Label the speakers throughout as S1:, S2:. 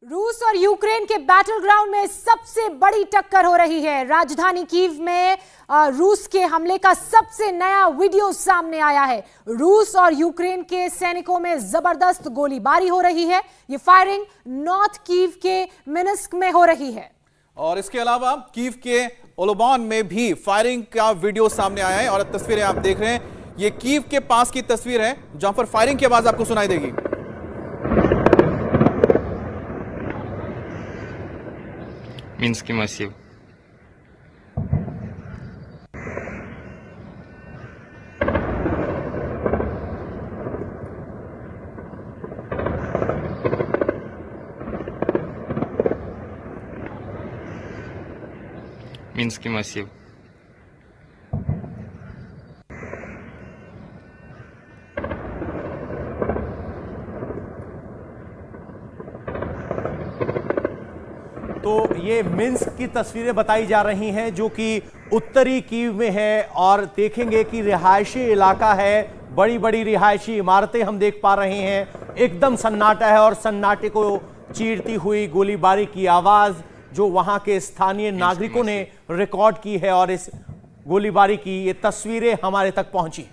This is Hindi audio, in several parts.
S1: रूस और यूक्रेन के बैटल ग्राउंड में सबसे बड़ी टक्कर हो रही है। राजधानी कीव में रूस के हमले का सबसे नया वीडियो सामने आया है। रूस और यूक्रेन के सैनिकों में जबरदस्त गोलीबारी हो रही है। ये फायरिंग नॉर्थ कीव के मिन्स्क में हो रही है।
S2: और इसके अलावा कीव के ओलोबान में भी फायरिंग का वीडियो सामने आया है और तस्वीरें आप देख रहे हैं। ये कीव के पास की तस्वीर है जहां पर फायरिंग की आवाज आपको सुनाई देगी।
S3: Минский массив. Минский массив.
S4: तो ये मिन्स्क की तस्वीरें बताई जा रही हैं जो कि उत्तरी कीव में है और देखेंगे कि रिहायशी इलाका है। बड़ी बड़ी रिहायशी इमारतें हम देख पा रहे हैं। एकदम सन्नाटा है और सन्नाटे को चीरती हुई गोलीबारी की आवाज जो वहां के स्थानीय नागरिकों ने रिकॉर्ड की है और इस गोलीबारी की ये तस्वीरें हमारे तक पहुंची।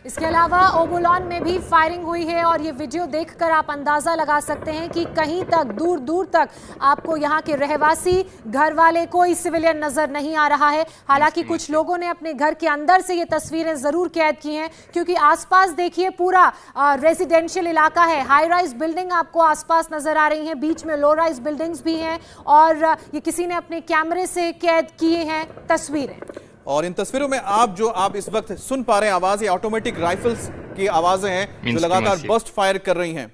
S1: इसके अलावा ओबोलान में भी फायरिंग हुई है और ये वीडियो देखकर आप अंदाजा लगा सकते हैं कि कहीं तक दूर दूर तक आपको यहाँ के रहवासी, घर वाले, कोई सिविलियन नजर नहीं आ रहा है। हालांकि कुछ लोगों ने अपने घर के अंदर से ये तस्वीरें जरूर कैद की हैं क्योंकि आसपास देखिए पूरा रेजिडेंशियल इलाका है। हाई राइज बिल्डिंग आपको आसपास नजर आ रही हैं, बीच में लो राइज बिल्डिंग्स भी हैं और ये किसी ने अपने कैमरे से कैद किए हैं तस्वीरें।
S2: और इन तस्वीरों में आप इस वक्त सुन पा रहे हैं आवाज, ये ऑटोमेटिक राइफल्स की आवाजें हैं जो लगातार बर्स्ट फायर कर रही हैं।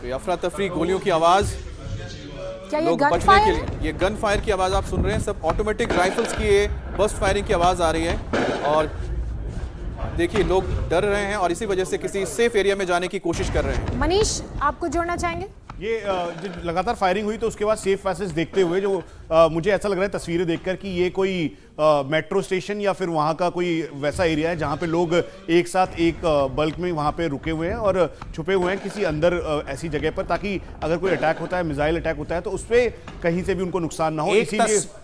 S2: तो अफरा तफरी, गोलियों की आवाज,
S1: क्या ये
S2: लोग
S1: गन
S2: बचने
S1: फायर
S2: के लिए ये गन फायर की आवाज आप सुन रहे हैं। सब ऑटोमेटिक राइफल्स की ये बर्स्ट फायरिंग की आवाज आ रही है और देखिए लोग डर रहे हैं और इसी वजह से किसी सेफ एरिया में जाने की कोशिश कर रहे हैं।
S1: मनीष, आपको जोड़ना चाहेंगे?
S5: ये जब लगातार फायरिंग हुई तो उसके बाद सेफ पैसेज देखते हुए जो मुझे ऐसा लग रहा है तस्वीरें देखकर कि ये कोई मेट्रो स्टेशन या फिर वहाँ का कोई वैसा एरिया है जहाँ पे लोग एक साथ एक बल्क में वहाँ पे रुके हुए हैं और छुपे हुए हैं किसी अंदर ऐसी जगह पर, ताकि अगर कोई अटैक होता है, मिसाइल अटैक होता है तो उस पर कहीं से भी उनको नुकसान ना हो।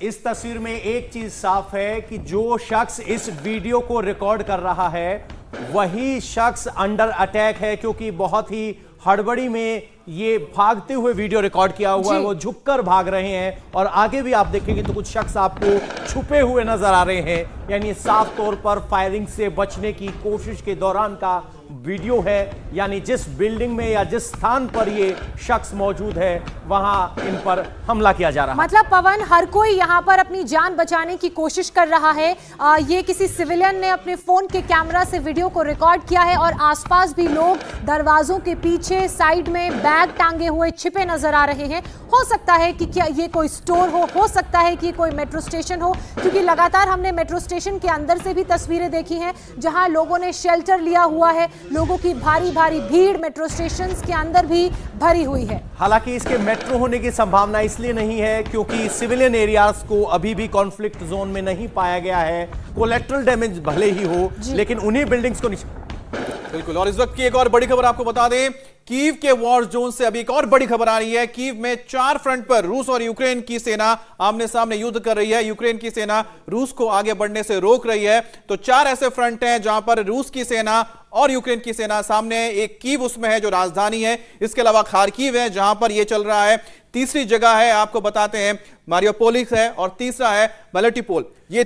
S4: इस तस्वीर में एक चीज साफ है कि जो शख्स इस वीडियो को रिकॉर्ड कर रहा है वही शख्स अंडर अटैक है, क्योंकि बहुत ही हड़बड़ी में ये भागते हुए वीडियो रिकॉर्ड किया हुआ है। वो झुककर भाग रहे हैं और आगे भी आप देखेंगे तो कुछ शख्स आपको छुपे हुए नजर आ रहे हैं। यानी साफ तौर पर फायरिंग से बचने की कोशिश के दौरान का वीडियो है। यानी जिस बिल्डिंग में या जिस स्थान पर ये शख्स मौजूद है वहां इन पर हमला किया जा रहा है।
S1: मतलब पवन, हर कोई यहाँ पर अपनी जान बचाने की कोशिश कर रहा है। ये किसी सिविलियन ने अपने फोन के कैमरा से वीडियो को रिकॉर्ड किया है और आसपास भी लोग दरवाजों के पीछे साइड में बैग टांगे हुए छिपे नजर आ रहे हैं। हो सकता है कि क्या ये कोई स्टोर हो सकता है कि कोई मेट्रो स्टेशन हो, क्योंकि लगातार हमने मेट्रो स्टेशन के अंदर से भी तस्वीरें देखी हैं जहां लोगों ने शेल्टर लिया हुआ है। लोगों की भारी भारी भीड़ मेट्रो स्टेशन के अंदर भी भरी हुई है।
S4: हालांकि इसके मेट्रो होने की संभावना इसलिए नहीं है क्योंकि सिविलियन एरियाज को अभी भी कॉन्फ्लिक्ट जोन में नहीं पाया गया है। कोलेट्रल डैमेज भले ही हो लेकिन उन्हीं बिल्डिंग्स को
S2: बिल्कुल। और इस वक्त की एक और बड़ी खबर आपको बता दें, कीव के वॉर जोन से अभी एक और बड़ी खबर आ रही है। कीव में 4 फ्रंट पर रूस और यूक्रेन की सेना आमने सामने युद्ध कर रही है। यूक्रेन की सेना रूस को आगे बढ़ने से रोक रही है। तो 4 ऐसे फ्रंट हैं जहां पर रूस की सेना और यूक्रेन की सेना सामने। एक कीव उसमें है जो राजधानी है, इसके अलावा खार्किव है जहां पर यह चल रहा है। तीसरी जगह है आपको बताते हैं मारियोपोलिस है और तीसरा है मेलिटोपोल। ये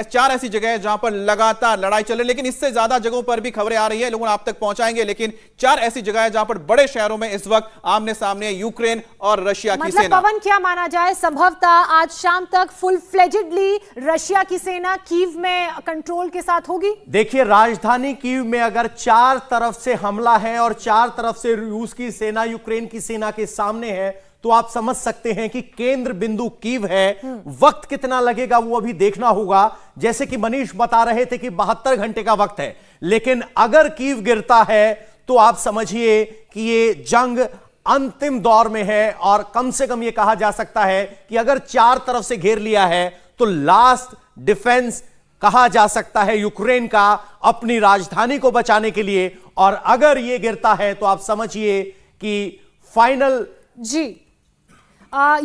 S2: 4 ऐसी जगह है जहां पर लगातार लड़ाई चल रही है। लेकिन इससे ज्यादा जगहों पर भी खबरें आ रही है, लोगों आप तक पहुंचाएंगे। लेकिन 4 ऐसी जगह है जहां पर बड़े शहरों में इस वक्त आमने सामने यूक्रेन और रशिया की सेना।
S1: पवन, क्या माना जाए, संभवतः आज शाम तक फुल फ्लेजेडली रशिया की सेना कीव में कंट्रोल के साथ होगी?
S4: देखिए, राजधानी कीव में अगर 4 तरफ से हमला है और 4 तरफ से रूस की सेना यूक्रेन की सेना के सामने है तो आप समझ सकते हैं कि केंद्र बिंदु कीव है। वक्त कितना लगेगा वो अभी देखना होगा। जैसे कि मनीष बता रहे थे कि 72 घंटे का वक्त है, लेकिन अगर कीव गिरता है तो आप समझिए कि ये जंग अंतिम दौर में है और कम से कम यह कहा जा सकता है कि अगर चार तरफ से घेर लिया है तो लास्ट डिफेंस कहा जा सकता है यूक्रेन का अपनी राजधानी को बचाने के लिए। और अगर यह गिरता है तो आप समझिए कि फाइनल
S1: जी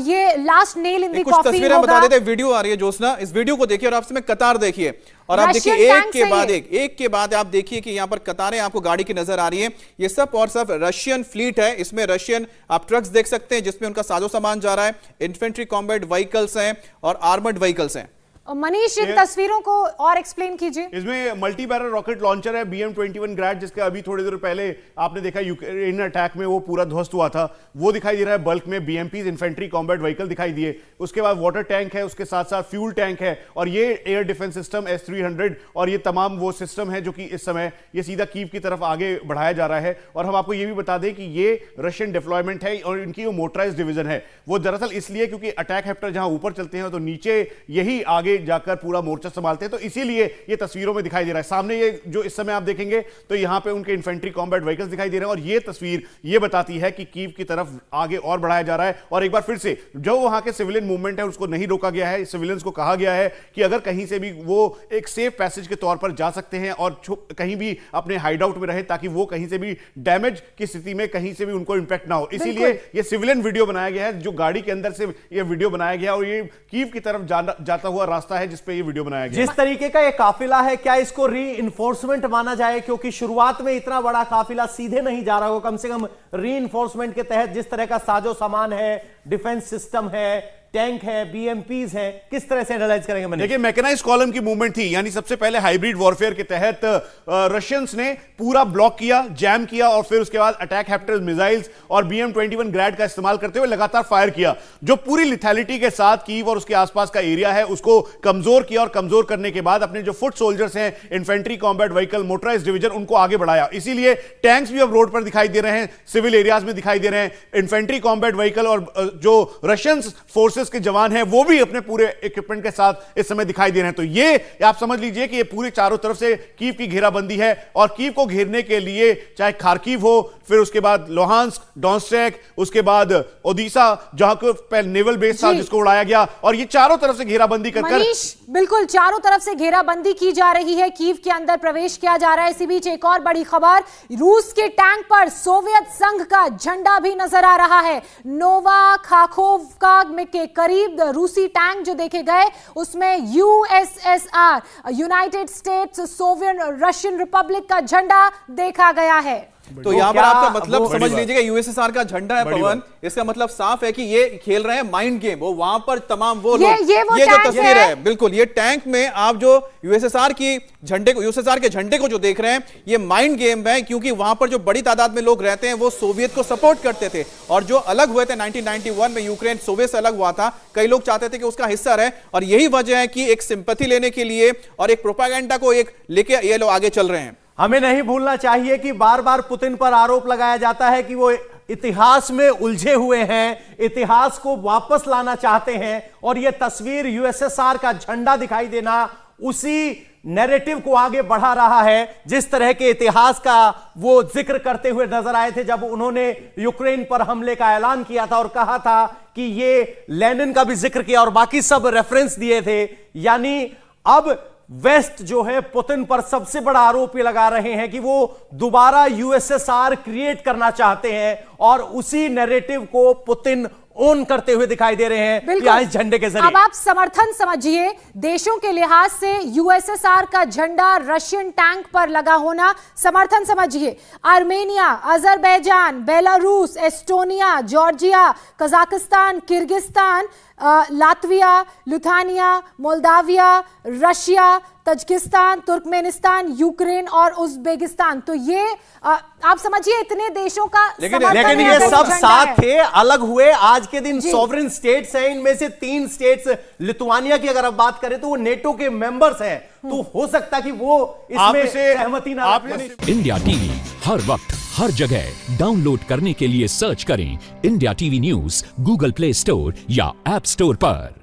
S1: ये लास्ट नेल इन दी
S2: कुछ
S1: कॉफिन
S2: तस्वीरें बता
S1: होगा।
S2: देते हैं, वीडियो आ रही है ज्योत्सना, इस वीडियो को देखिए और आपसे में कतार देखिए और आप देखिए
S1: रशियन
S2: एक
S1: टैंक
S2: के
S1: से
S2: बाद
S1: ये।
S2: एक के बाद आप देखिए कि यहां पर कतारें आपको गाड़ी की नजर आ रही है। ये सब और सब रशियन फ्लीट है, इसमें रशियन आप ट्रक्स देख सकते हैं जिसमें उनका साजो सामान जा रहा है, इन्फेंट्री कॉम्बैट व्हीकल्स हैं और आर्मर्ड व्हीकल्स हैं।
S1: मनीष इन तस्वीरों को और एक्सप्लेन कीजिए।
S5: इसमें मल्टी बैरल रॉकेट लॉन्चर है BM-21 ग्रैड, जिसका अभी थोड़ी देर पहले आपने देखा यूक्रेन अटैक में वो पूरा ध्वस्त हुआ था, वो दिखाई दे रहा है। बल्क में BMPs इन्फेंट्री कॉम्बैट व्हीकल दिखाई दिए। उसके बाद वाटर टैंक है, उसके साथ साथ फ्यूल टैंक है और ये एयर डिफेंस सिस्टम S-300 और ये तमाम वो सिस्टम है जो कि इस समय ये सीधा कीव की तरफ आगे बढ़ाया जा रहा है। और हम आपको ये भी बता दें कि ये रशियन डिप्लॉयमेंट है और इनकी वो मोटराइज डिवीजन है, वो दरअसल इसलिए क्योंकि अटैक हेप्टर जहां ऊपर चलते हैं तो नीचे यही आगे जाकर पूरा मोर्चा संभालते हैं, तो इसीलिए ये तस्वीरों में दिखाई दे रहा है। सामने ये जो इस समय आप देखेंगे तो यहां पे उनके इन्फेंट्री कॉम्बैट व्हीकल्स दिखाई दे रहे हैं और ये तस्वीर ये बताती है कि कीव की तरफ आगे और बढ़ाया जा रहा है। और एक बार फिर से जो वहां के सिविलियन मूवमेंट है उसको नहीं रोका गया है। सिविलियंस को कहा गया है कि अगर कहीं से भी वो एक सेफ पैसेज के तौर पर जा सकते हैं और कहीं भी अपने हाइड आउट में रहे ताकि वो कहीं से भी डैमेज की स्थिति में कहीं से भी उनको इंपैक्ट ना हो। इसीलिए ये सिविलियन वीडियो बनाया गया है, जो गाड़ी के अंदर से ये वीडियो बनाया गया और ये कीव की तरफ जाता हुआ रास्ता है जिसपे ये वीडियो बनाया गया।
S4: जिस तरीके का ये काफिला है, क्या इसको री-इन्फोर्समेंट माना जाए? क्योंकि शुरुआत में इतना बड़ा काफिला सीधे नहीं जा रहा हो, कम से कम री-इन्फोर्समेंट के तहत जिस तरह का साजो सामान है, डिफेंस सिस्टम है, टैंक है, BMPs है, किस तरह से एनालाइज करेंगे? मैंने
S5: देखिए मैकेनाइज्ड कॉलम की मूवमेंट थी, यानी सबसे पहले हाइब्रिड वॉरफेयर के तहत रशियंस ने पूरा ब्लॉक किया, जैम किया और फिर उसके बाद अटैक हेप्टर मिसाइल्स और BM-21 ग्रैड का इस्तेमाल करते हुए लगातार फायर किया, जो पूरी लिथैलिटी के साथ कीव और उसके आसपास का एरिया है उसको कमजोर किया और कमजोर करने के बाद अपने जो फुट सोल्जर्स हैं, infantry combat vehicle, motorised division, उनको आगे बढ़ाया। इसीलिए टैंक्स भी अब रोड पर दिखाई दे रहे हैं, सिविल एरियाज में दिखाई दे रहे हैं। इन्फेंट्री कॉम्बैट व्हीकल और जो रशियन फोर्सेस के जवान हैं वो भी अपने पूरे इक्विपमेंट के साथ इस समय दिखाई दे रहे हैं। तो ये आप समझ लीजिए कि ये पूरे चारों तरफ से कीव की घेराबंदी है और कीव को घेरने के लिए चाहे खार्किव हो, फिर उसके बाद लोहांस्क, डोनेत्स्क, उसके बाद ओडिशा जहां को नेवल बेस था जिसको उड़ाया गया, और ये चारों तरफ से घेराबंदी कर
S1: बिल्कुल चारों तरफ से घेराबंदी की जा रही है, कीव के अंदर प्रवेश किया जा रहा है। इसी बीच एक और बड़ी खबर, रूस के टैंक पर सोवियत संघ का झंडा भी नजर आ रहा है। नोवा खाखोवका के करीब रूसी टैंक जो देखे गए उसमें USSR, United states Soviet Russian Republic का झंडा देखा गया है।
S2: तो यहां पर आपका मतलब समझ लीजिएगा USSR का झंडा है पवन, इसका मतलब साफ है कि ये खेल रहे हैं माइंड गेम। वो वहां पर तमाम वो लोग ये जो तस्वीर है, बिल्कुल ये टैंक में आप जो USSR के झंडे को जो देख रहे हैं ये माइंड गेम है, क्योंकि वहां पर जो बड़ी तादाद में लोग रहते हैं वो सोवियत को सपोर्ट करते थे और जो अलग हुए थे 1991 में यूक्रेन सोवियत से अलग हुआ था, कई लोग चाहते थे कि उसका हिस्सा रहे और यही वजह है कि एक सिंपैथी लेने के लिए और एक प्रोपेगेंडा को एक लेके ये लोग आगे चल रहे हैं।
S4: हमें नहीं भूलना चाहिए कि बार बार पुतिन पर आरोप लगाया जाता है कि वो इतिहास में उलझे हुए हैं, इतिहास को वापस लाना चाहते हैं और यह तस्वीर USSR का झंडा दिखाई देना उसी नैरेटिव को आगे बढ़ा रहा है, जिस तरह के इतिहास का वो जिक्र करते हुए नजर आए थे जब उन्होंने यूक्रेन पर हमले का ऐलान किया था और कहा था कि ये लेनिन का भी जिक्र किया और बाकी सब रेफरेंस दिए थे। यानी अब वेस्ट जो है पुतिन पर सबसे बड़ा आरोप ये लगा रहे हैं कि वो दोबारा USSR क्रिएट करना चाहते हैं और उसी नैरेटिव को पुतिन ओन करते हुए दिखाई दे रहे हैं इस झंडे के जरिए।
S1: अब आप समर्थन समझिए, देशों के लिहाज से USSR का झंडा रशियन टैंक पर लगा होना समर्थन समझिए। Armenia, Azerbaijan, Belarus, Estonia, Georgia, Kazakhstan, Kyrgyzstan, Latvia, Lithuania, Moldavia, Russia, Tajikistan, Turkmenistan, Ukraine और उज्बेकिस्तान। तो ये आप समझिए इतने देशों का
S4: लेकिन ये सब साथ थे, अलग हुए। आज के दिन सॉवरेन स्टेट्स हैं, इनमें से 3 स्टेट्स, लिथुआनिया की अगर आप बात करें तो वो नेटो के मेंबर्स हैं, तो हो सकता है कि वो इसमें सहमति ना रखें।
S6: इंडिया टीवी हर वक्त हर जगह डाउनलोड करने के लिए सर्च करें India TV news Google play store या ऐप स्टोर पर।